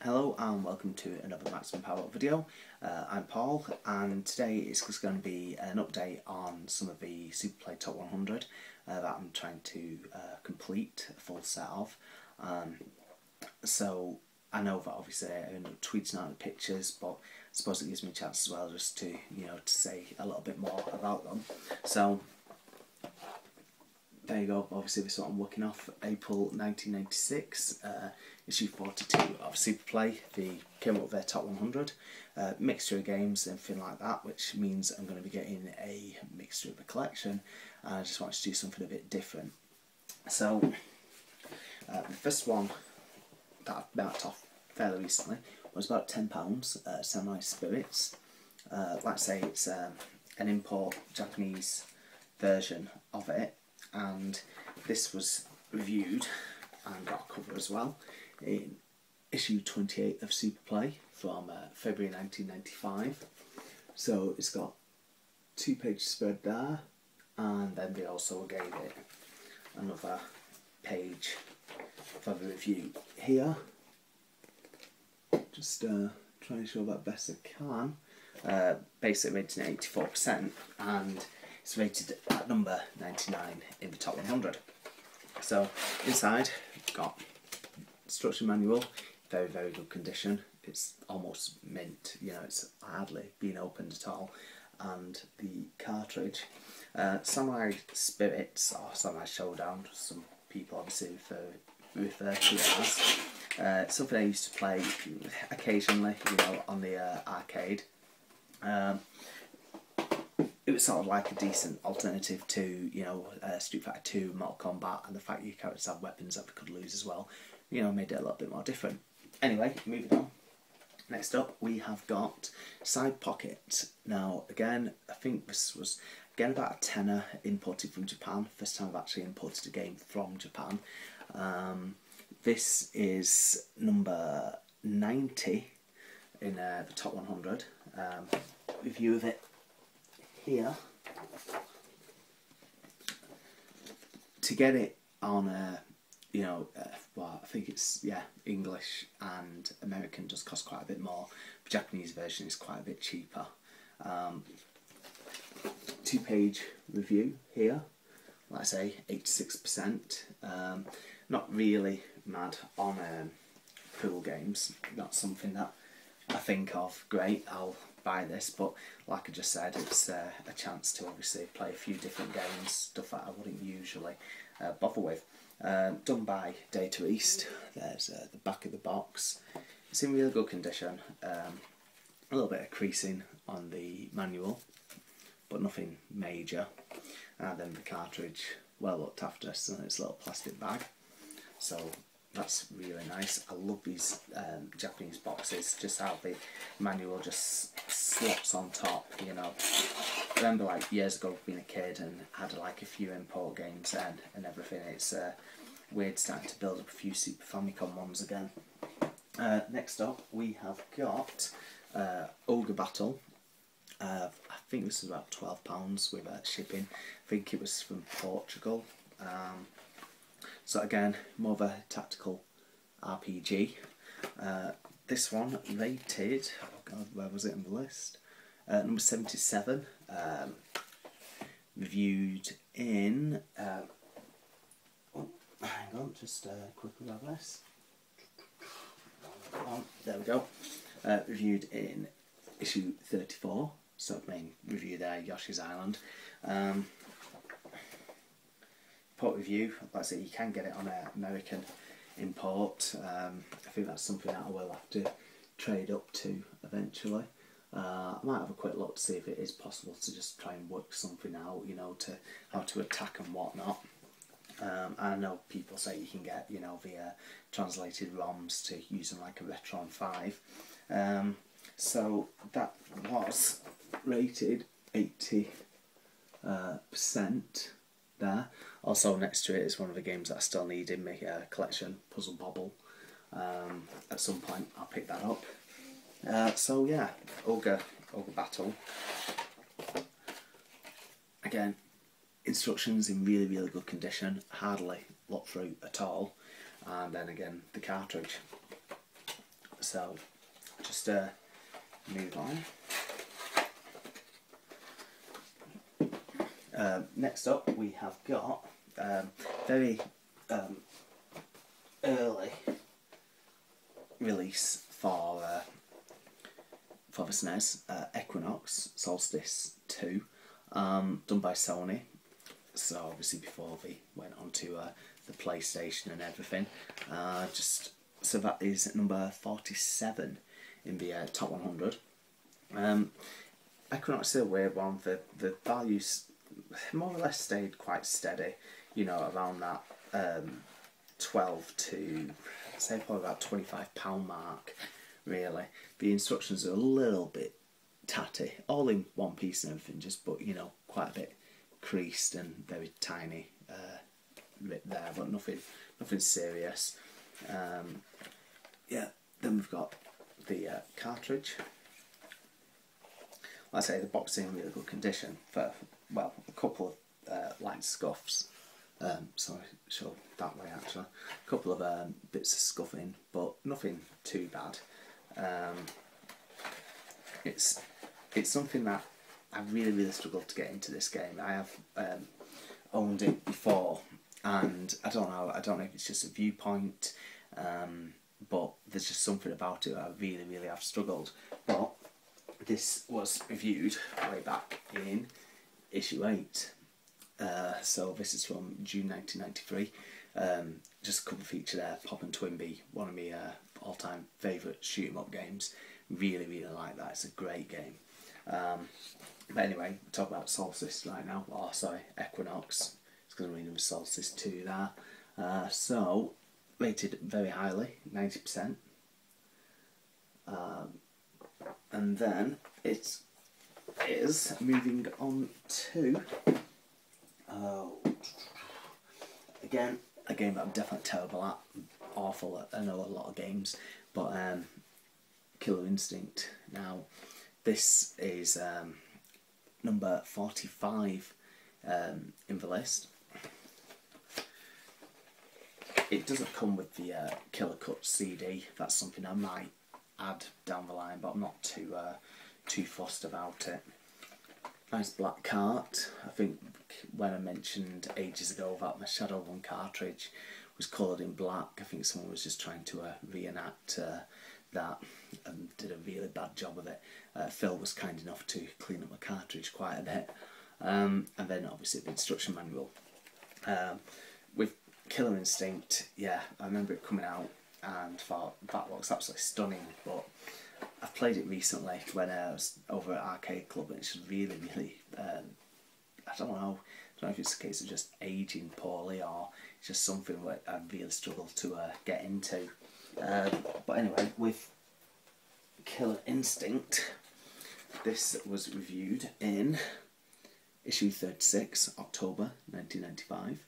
Hello and welcome to another Maximum Power video. I'm Paul, and today it's just going to be an update on some of the Superplay Top 100 that I'm trying to complete a full set of. So I know that obviously I end up tweeting out the pictures, but I suppose it gives me a chance as well just to, to say a little bit more about them. So there you go, obviously this is what I'm working off, April 1996, issue 42 of Superplay. They came up with their top 100, mixture of games and everything like that, which means I'm going to be getting a mixture of a collection, and I just wanted to do something a bit different. So, the first one that I've marked off fairly recently was about £10, Samurai Spirits. Like I say, it's an import Japanese version of it, and this was reviewed and got a cover as well in issue 28 of Superplay from February 1995. So it's got 2-page spread there, and then they also gave it another page for the review here. Just trying to show that best I can. Basically rated at 84%, and it's rated at number 99 in the top 100. So inside we've got instruction manual, very good condition. It's almost mint, it's hardly been opened at all. And the cartridge, Samurai Spirits or Samurai Showdown, some people obviously refer to it as. Something I used to play occasionally, on the arcade. It was sort of like a decent alternative to, Street Fighter 2, Mortal Kombat, and the fact your characters have weapons that they could lose as well, made it a little bit more different. Anyway, moving on. Next up, we have got Side Pocket. Now, again, I think this was, again, about a tenner imported from Japan. First time I've actually imported a game from Japan. This is number 90 in the top 100. Review of it here. To get it on well, I think it's, English and American does cost quite a bit more. The Japanese version is quite a bit cheaper. 2-page review here, like I say, 86%. Not really mad on pool games, not something that I think of, great, I'll buy this, but like I just said, it's a chance to obviously play a few different games, stuff that I wouldn't usually bother with. Done by Data East. There's the back of the box. It's in really good condition. A little bit of creasing on the manual, but nothing major. And then the cartridge, well looked after, so it's a little plastic bag. So that's really nice. I love these Japanese boxes, just how the manual just slots on top, I remember like years ago being a kid and had like a few import games then and everything. It's weird starting to build up a few Super Famicom ones again. Next up we have got Ogre Battle. I think this is about £12 with shipping. I think it was from Portugal. So again, more of a tactical RPG. This one rated, oh god, where was it on the list? Number 77. Reviewed in, oh, hang on, just quickly grab this. There we go. Reviewed in issue 34, so main review there, Yoshi's Island. Import review, like I say, you can get it on an American import. I think that's something that I will have to trade up to eventually. I might have a quick look to see if it is possible to just try and work something out, to how to attack and whatnot. I know people say you can get, the translated ROMs to use them like a Retron 5. So that was rated 80% there. Also next to it is one of the games that I still need in my collection, Puzzle Bobble. At some point I'll pick that up. So yeah, Ogre Battle. Again, instructions in really good condition, hardly look through at all. And then again, the cartridge. So just move on. Next up we have got very early release for the SNES, Equinox Solstice 2, done by Sony. So obviously before they went on to the PlayStation and everything. So that is number 47 in the top 100. Equinox is a weird one. The values more or less stayed quite steady, you know, around that 12 to say probably about £25 mark, really. The instructions are a little bit tatty, all in one piece and everything, just, but you know, quite a bit creased and very tiny bit there, but nothing serious. Yeah, then we've got the cartridge. Like I say, the box is in really good condition for, well, a couple of light scuffs. Sorry, show that way actually. A couple of bits of scuffing, but nothing too bad. It's something that I really struggled to get into this game. I have owned it before, and I don't know if it's just a viewpoint, but there's just something about it I really have struggled. But this was reviewed way back in issue 8. So this is from June 1993. Just a cover feature there, Pop and Twinbee, one of my all-time favourite shoot 'em up games. Really like that. It's a great game. But anyway, we'll talk about Solstice right now. Oh, sorry, Equinox. It's going to read number Solstice 2 there. So, rated very highly, 90%. And then it is moving on to again a game that I'm definitely terrible at, awful at. I know a lot of games, but Killer Instinct. Now this is number 45 in the list. It doesn't come with the Killer Cut CD. That's something I might add down the line, but I'm not too fussed about it. Nice black cart. I think when I mentioned ages ago that my Shadow 1 cartridge was coloured in black, I think someone was just trying to reenact that and did a really bad job of it. Phil was kind enough to clean up my cartridge quite a bit. And then obviously the instruction manual. With Killer Instinct, yeah, I remember it coming out and thought that looks absolutely stunning, but I've played it recently when I was over at Arcade Club, and it's really I don't know if it's a case of just aging poorly or it's just something that I really struggle to get into. But anyway, with Killer Instinct, this was reviewed in issue 36, October 1995.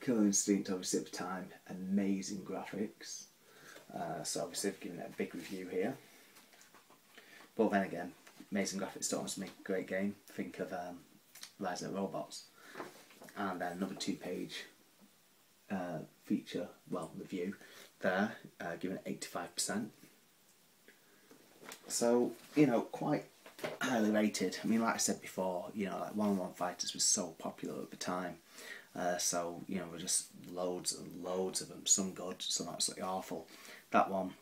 Killer Instinct, obviously at the time, amazing graphics. So obviously I've given it a big review here. But then again, amazing graphics don't always make a great game. Think of Rise of the Robots. And then another 2-page feature, well, review there, given it 85%. So, you know, quite highly rated. I mean, like I said before, you know, like one-on-one fighters was so popular at the time. So, you know, there were just loads and loads of them, some good, some absolutely awful. That one,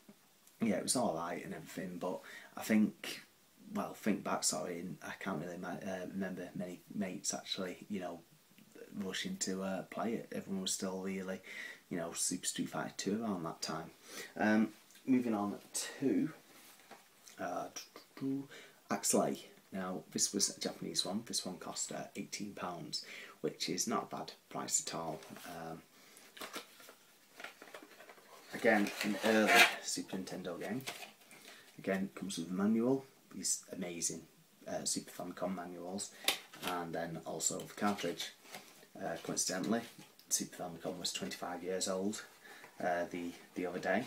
yeah, it was alright and everything, but I think, well, think back, sorry, and I can't really remember many mates actually, you know, rushing to play it. Everyone was still really, you know, Super Street Fighter 2 around that time. Moving on to Axley. Now, this was a Japanese one. This one cost £18, which is not a bad price at all. Again, an early Super Nintendo game. Again, comes with a manual. These amazing Super Famicom manuals, and then also the cartridge. Coincidentally, Super Famicom was 25 years old the other day.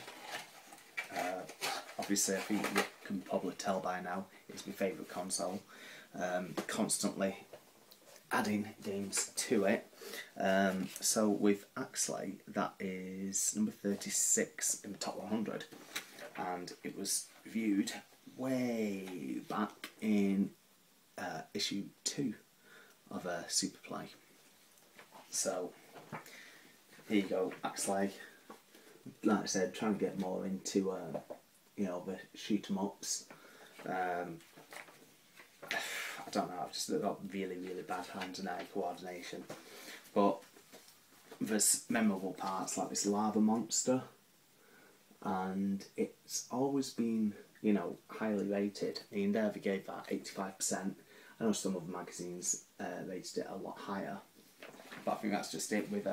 Obviously, I think you can probably tell by now it's my favourite console. Constantly adding games to it. So with Axley, that is number 36 in the top 100, and it was reviewed way back in issue 2 of Superplay. So here you go, Axley. Like I said, trying to get more into you know, the shoot 'em ups. I don't know, I've just got really bad hand and eye coordination. But there's memorable parts like this lava monster, and it's always been, you know, highly rated. The Endeavour gave that 85%. I know some other magazines rated it a lot higher, but I think that's just it with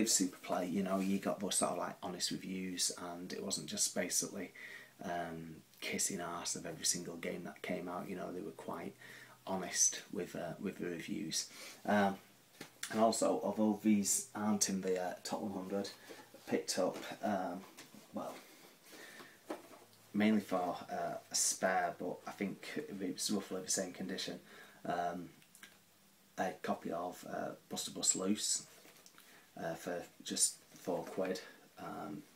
Superplay. You know, you got those sort of like honest reviews, and it wasn't just basically kissing arse of every single game that came out. You know, they were quite honest with the reviews. And also, although these aren't in the top 100, picked up, well, mainly for a spare, but I think it was roughly the same condition, a copy of Buster Bust Loose for just £4,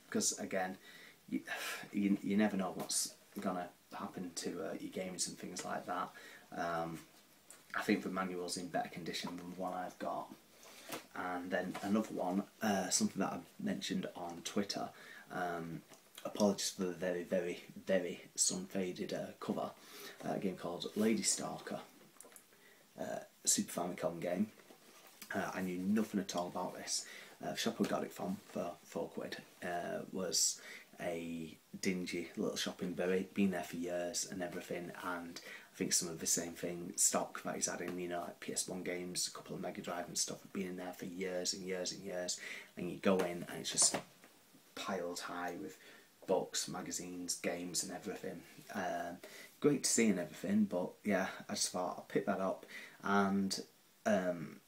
because again, you never know what's gonna happen to your games and things like that. I think the manual's in better condition than the one I've got. And then another one, something that I've mentioned on Twitter, apologies for the very sun-faded cover, a game called Lady Stalker, Super Famicom game. I knew nothing at all about this. The shop I got it from for £4 was a dingy little shop in Bury, been there for years and everything, and I think some of the same thing stock that he's adding, you know, like PS1 games, a couple of Mega Drive and stuff, have been in there for years and years and years, and you go in and it's just piled high with books, magazines, games and everything. Great to see and everything, but yeah, I just thought I'll pick that up, and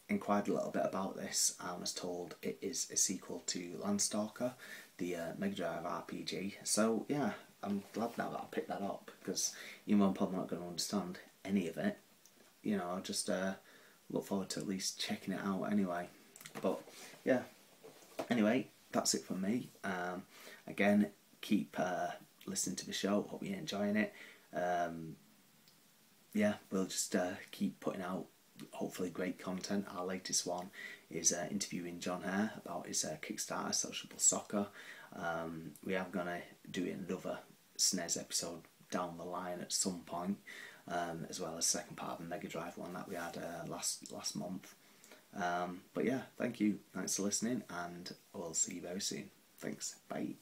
inquired a little bit about this, and was told it is a sequel to Landstalker, the Mega Drive RPG. So yeah, I'm glad now that I picked that up, because even though I'm probably not going to understand any of it, you know, I'll just look forward to at least checking it out anyway. But yeah, anyway, that's it from me. Again, keep listening to the show, hope you're enjoying it. Yeah, we'll just keep putting out hopefully great content. Our latest one is interviewing John Hare about his Kickstarter, Sociable Soccer. We are going to do another SNES episode down the line at some point, as well as the second part of the Mega Drive one that we had last month. But yeah, thanks for listening, and we'll see you very soon. Thanks, bye.